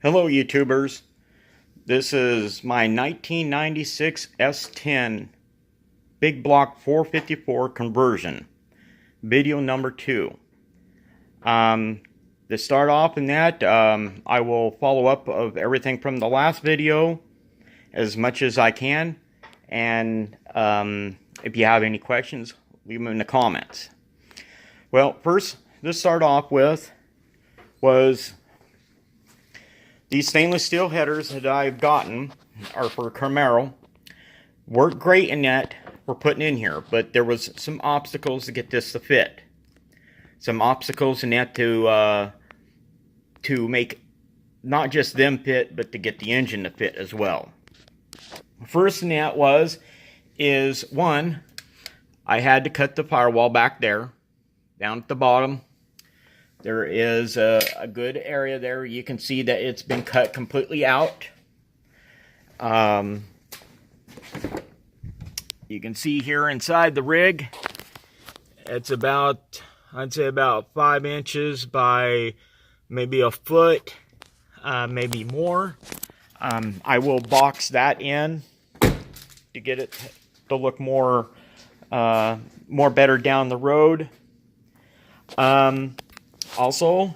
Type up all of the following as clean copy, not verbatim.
Hello YouTubers, this is my 1996 S10 Big Block 454 conversion, video number 2. To start off in that, I will follow up of everything from the last video as much as I can, and if you have any questions, leave them in the comments. Well, first, to start off with was these stainless steel headers that I've gotten are for Camaro. Worked great in that we're putting in here, but there was some obstacles to get this to fit. Some obstacles in that to make not just them fit, but to get the engine to fit as well. First in that is one, I had to cut the firewall back there, down at the bottom. There is a good area there. You can see that it's been cut completely out. You can see here inside the rig, it's about, I'd say about 5 inches by maybe a foot, maybe more. I will box that in to get it to look more better down the road. Also,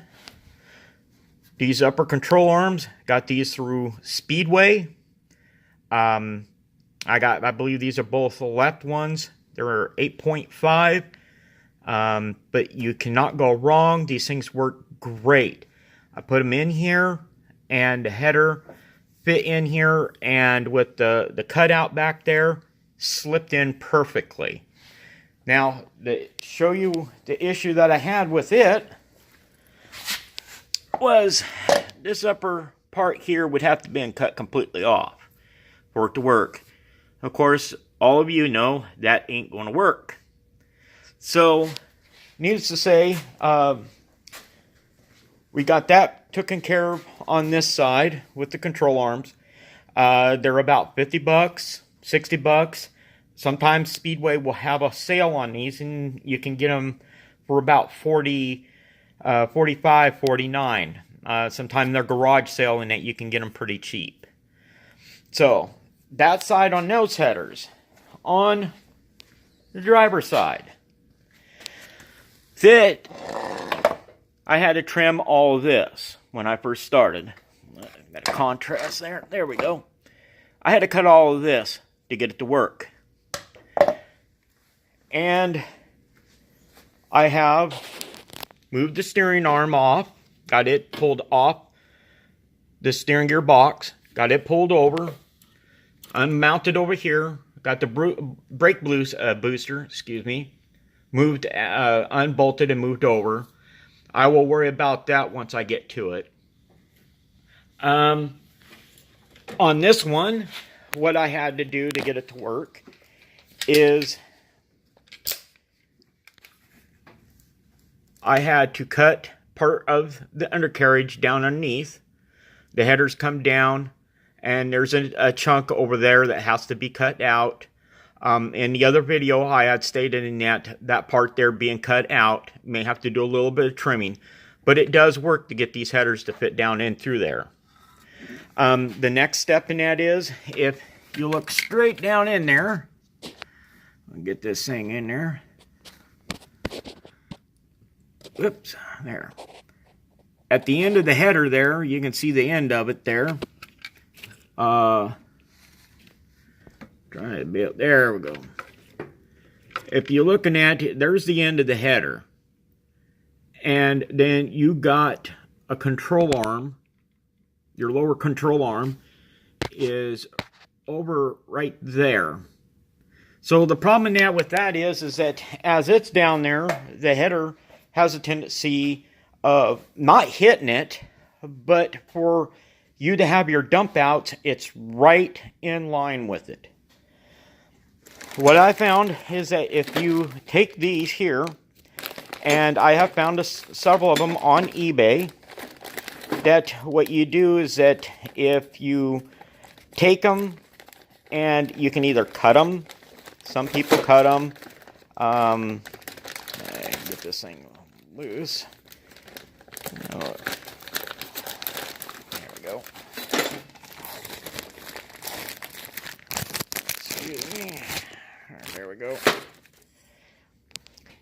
these upper control arms, got these through Speedway. I believe these are both the left ones. They're 8.5, but you cannot go wrong. These things work great. I put them in here, and the header fit in here, and with the cutout back there, slipped in perfectly. Now, to show you the issue that I had with it, was this upper part here would have to be cut completely off for it to work. Of course, all of you know that ain't going to work. So, needless to say, we got that taken care of on this side with the control arms. They're about 50 bucks, 60 bucks. Sometimes Speedway will have a sale on these, and you can get them for about 45, 49. Sometimes they're garage sale in that you can get them pretty cheap. So, that side on those headers. On the driver's side, I had to trim all of this when I first started. Got a contrast there. There we go. I had to cut all of this to get it to work. And I have moved the steering arm off, got it pulled off the steering gear box, got it pulled over, unmounted over here, got the brake booster, moved, unbolted and moved over. I will worry about that once I get to it. On this one, what I had to do to get it to work is I had to cut part of the undercarriage down underneath. The headers come down, and there's a chunk over there that has to be cut out. In the other video, I had stated in that part there being cut out. May have to do a little bit of trimming, but it does work to get these headers to fit down in through there. The next step in that is, if you look straight down in there, I'll get this thing in there. Oops, there. At the end of the header there, you can see the end of it there. Trying to be up. There we go. If you're looking at it, there's the end of the header. And then you got a control arm. Your lower control arm is over right there. So the problem with that is that as it's down there, the header has a tendency of not hitting it, but for you to have your dump outs, it's right in line with it. What I found is that if you take these here, and I have found several of them on eBay, that what you do is that if you take them, and you can either cut them, some people cut them, get this thing loose. There we go.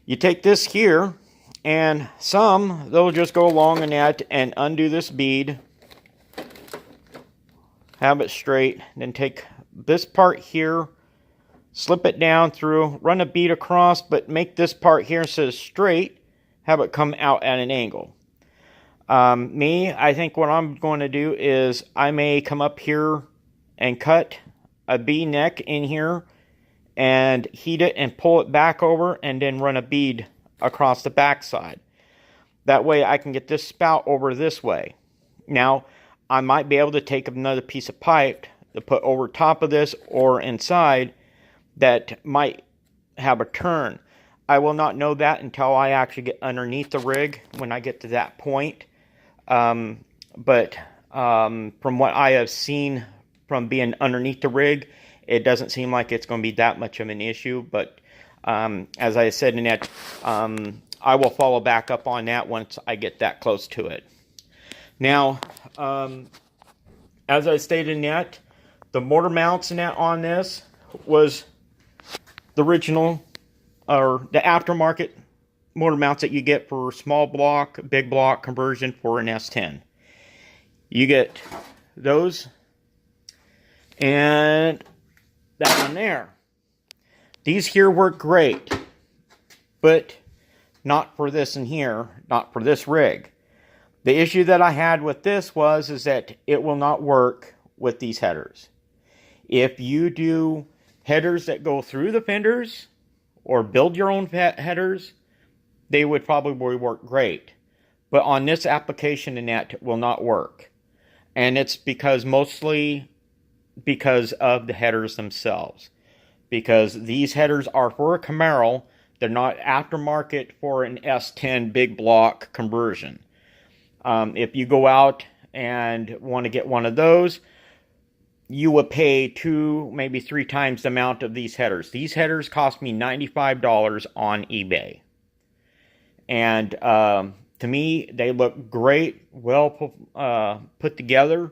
You take this here, and they'll just go along in that and undo this bead, have it straight, then take this part here, slip it down through, run a bead across, but make this part here instead of straight, have it come out at an angle. I think what I'm going to do is I may come up here and cut a B neck in here and heat it and pull it back over and then run a bead across the back side. That way I can get this spout over this way. Now, I might be able to take another piece of pipe to put over top of this or inside that might have a turn. I will not know that until I actually get underneath the rig when I get to that point. From what I have seen from being underneath the rig, it doesn't seem like it's going to be that much of an issue. But as I said in that, I will follow back up on that once I get that close to it. Now, as I stated in that, the mortar mounts in that on this was the original, or the aftermarket mortar mounts that you get for small block, big block conversion for an S10. You get those and that one there. These here work great, but not for this in here, not for this rig. The issue that I had with this is that it will not work with these headers. If you do headers that go through the fenders or build your own headers, they would probably work great. But on this application, the net will not work. And it's mostly because of the headers themselves. Because these headers are for a Camaro, they're not aftermarket for an S10 big block conversion. If you go out and want to get one of those, you will pay 2, maybe 3 times the amount of these headers. These headers cost me $95 on eBay. And to me, they look great, well put together,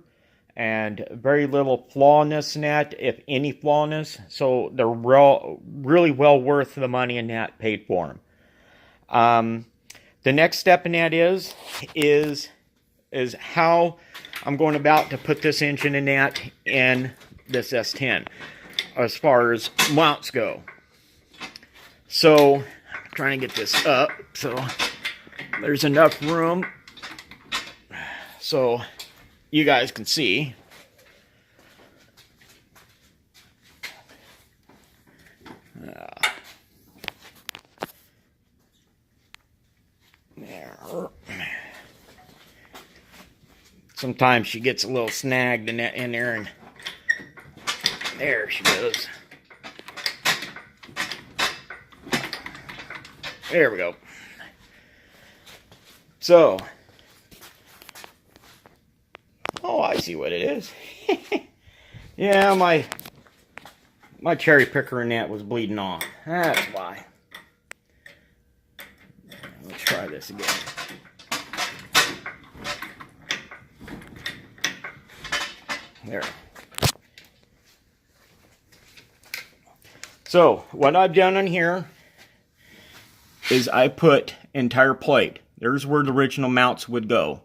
and very little flawness in that, if any flawness. So they're really well worth the money in that paid for them. The next step in that is how I'm going about to put this engine in that in this S10 as far as mounts go. So I'm trying to get this up so there's enough room so you guys can see. There. Sometimes she gets a little snagged in there, and there she goes. There we go. So, oh, I see what it is. Yeah, my cherry picker in that was bleeding off. That's why. Let's try this again. There. So, what I've done on here is I put entire plate. There's where the original mounts would go.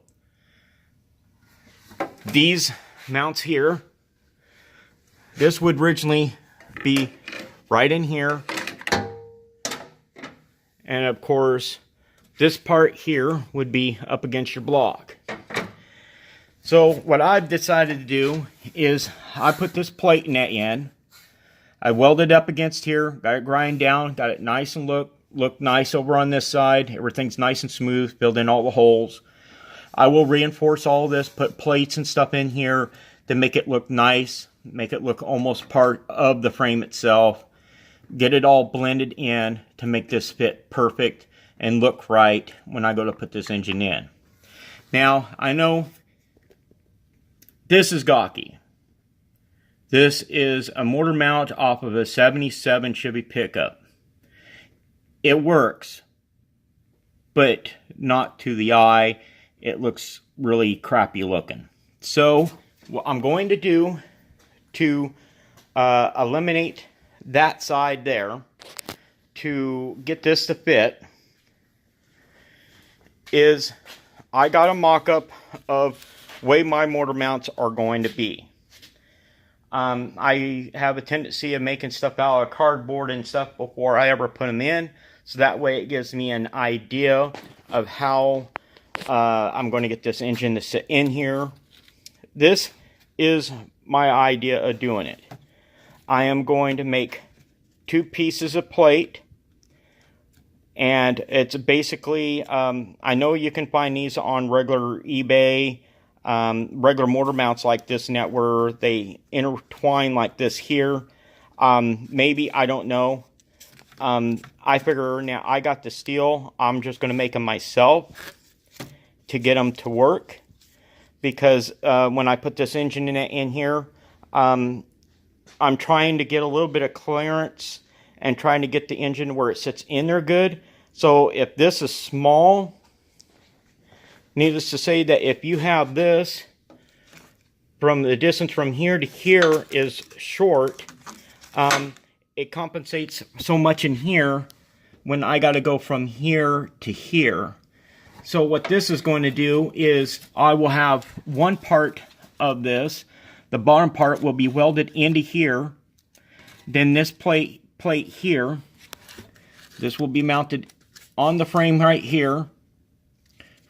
These mounts here, this would originally be right in here. And of course, this part here would be up against your block. So what I've decided to do is I put this plate in that end. I welded up against here, got it grind down, got it nice and look nice over on this side. Everything's nice and smooth, filled in all the holes. I will reinforce all this, put plates and stuff in here to make it look nice, make it look almost part of the frame itself. Get it all blended in to make this fit perfect and look right when I go to put this engine in. Now, I know this is gawky. This is a mortar mount off of a 77 Chevy pickup. It works, but not to the eye. It looks really crappy looking. So what I'm going to do to eliminate that side there to get this to fit is I got a mock-up of way my motor mounts are going to be. I have a tendency of making stuff out of cardboard and stuff before I ever put them in, so that way it gives me an idea of how I'm going to get this engine to sit in here. This is my idea of doing it. I am going to make 2 pieces of plate, and it's basically, I know you can find these on regular eBay, regular motor mounts like this and that, where they intertwine like this here. Maybe, I don't know. I figure now I got the steel, I'm just going to make them myself to get them to work, because when I put this engine in here, I'm trying to get a little bit of clearance and trying to get the engine where it sits in there good. So if this is small, needless to say that if you have this, from the distance from here to here is short, it compensates so much in here when I got to go from here to here. So what this is going to do is I will have one part of this. The bottom part will be welded into here. Then this plate here, this will be mounted on the frame right here,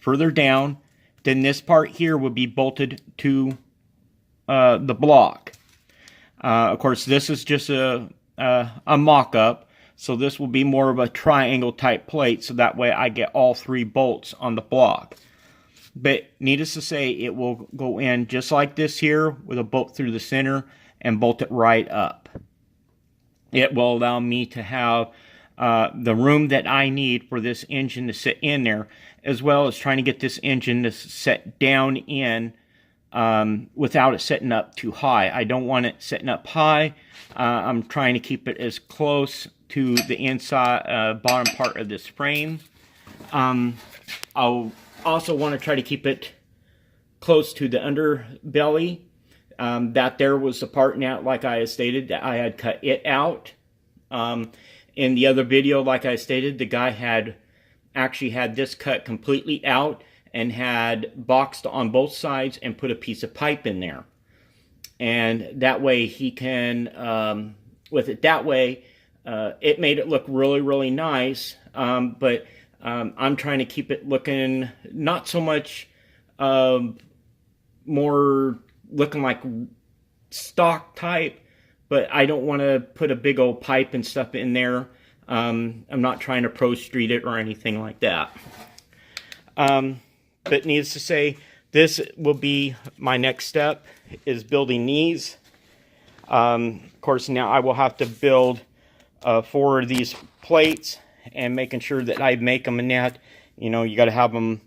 further down. Then this part here will be bolted to the block. Of course, this is just a mock-up, so this will be more of a triangle type plate, so that way I get all 3 bolts on the block. But needless to say, it will go in just like this here, with a bolt through the center and bolt it right up. It will allow me to have the room that I need for this engine to sit in there, as well as trying to get this engine to set down in without it setting up too high. I don't want it setting up high. I'm trying to keep it as close to the inside bottom part of this frame. I'll also want to try to keep it close to the underbelly. That there was the part now, like I had stated, that I had cut it out. In the other video, like I stated, the guy had actually had this cut completely out and had boxed on both sides and put a piece of pipe in there. And that way he can, with it that way, it made it look really, really nice. But I'm trying to keep it looking not so much more looking like stock type, but I don't want to put a big old pipe and stuff in there. I'm not trying to pro street it or anything like that. But needless to say, this will be my next step, is building these. Of course, now I will have to build 4 of these plates, and making sure that I make them in that, you know, you got to have them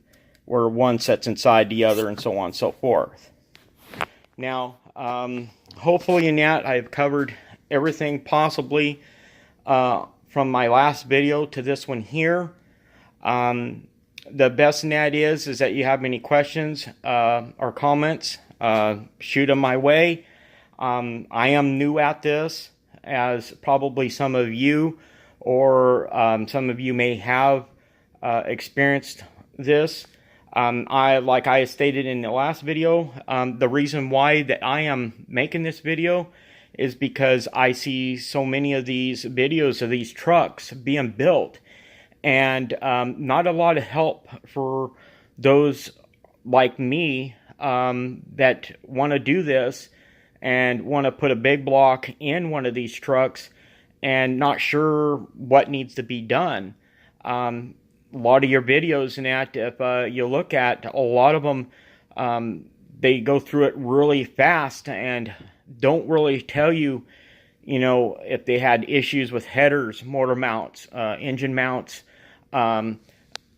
where one sets inside the other, and so on and so forth. Now, hopefully in that I've covered everything possibly from my last video to this one here. The best in that is that you have any questions or comments, shoot them my way. I am new at this, as probably some of you, or some of you may have experienced this. Like I stated in the last video, the reason why that I am making this video is because I see so many of these videos of these trucks being built, and not a lot of help for those like me that want to do this and want to put a big block in one of these trucks and not sure what needs to be done. A lot of your videos and that, if you look at a lot of them, they go through it really fast and don't really tell you, you know, if they had issues with headers, motor mounts, engine mounts,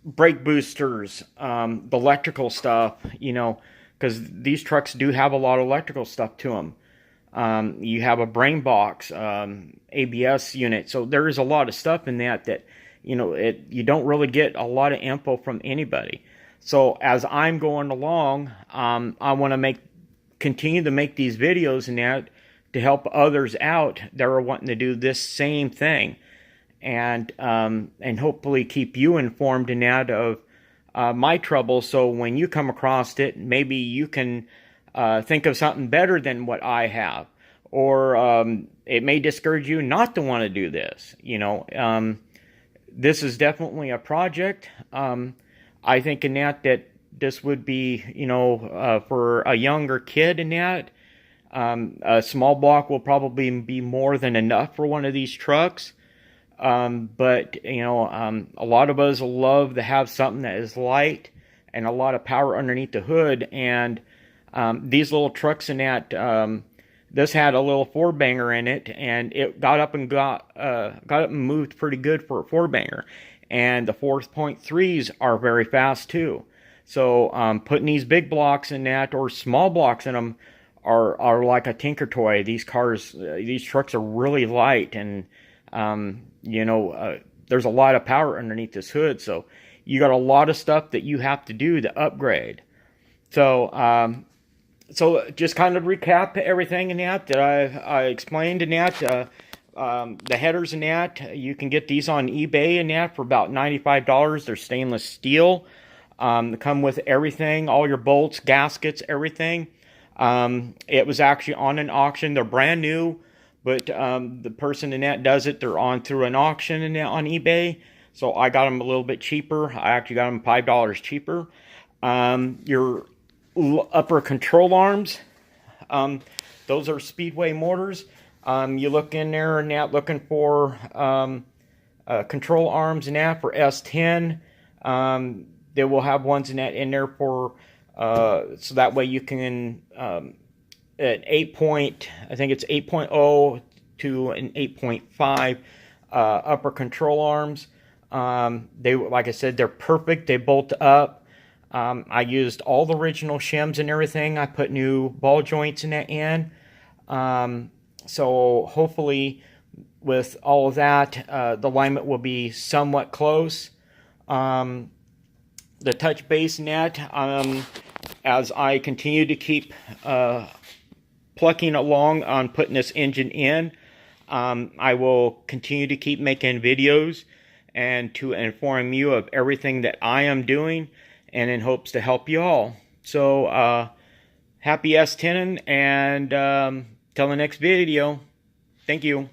brake boosters, the electrical stuff, you know, because these trucks do have a lot of electrical stuff to them. You have a brain box, ABS unit, so there is a lot of stuff in that you know, you don't really get a lot of info from anybody. So as I'm going along, I want to continue to make these videos and that to help others out that are wanting to do this same thing, and hopefully keep you informed in that of my trouble, so when you come across it, maybe you can think of something better than what I have. Or it may discourage you not to want to do this. This is definitely a project. I think in that this would be, for a younger kid in that. A small block will probably be more than enough for one of these trucks. But a lot of us love to have something that is light and a lot of power underneath the hood. And these little trucks in that, this had a little four banger in it, and it got up and moved pretty good for a four banger. And the 4.3s are very fast too. So putting these big blocks in that, or small blocks in them, are like a tinker toy. These trucks are really light, and there's a lot of power underneath this hood. So you got a lot of stuff that you have to do to upgrade. So just kind of recap everything in that I explained in that. The headers in that, you can get these on eBay in that for about $95. They're stainless steel. They come with everything, all your bolts, gaskets, everything. It was actually on an auction. They're brand new, but the person in that does it. They're on through an auction in that on eBay. So I got them a little bit cheaper. I actually got them $5 cheaper. Your upper control arms, those are Speedway motors. You look in there and that looking for control arms and that for S10. They will have ones in there for so that way you can at 8 point, I think it's 8.0 to an 8.5 upper control arms. They, like I said, they're perfect. They bolt up. I used all the original shims and everything. I put new ball joints in that end. So hopefully with all of that, the alignment will be somewhat close. The touch base net, as I continue to keep plucking along on putting this engine in, I will continue to keep making videos and to inform you of everything that I am doing, and in hopes to help you all. So happy S10, and till the next video. Thank you.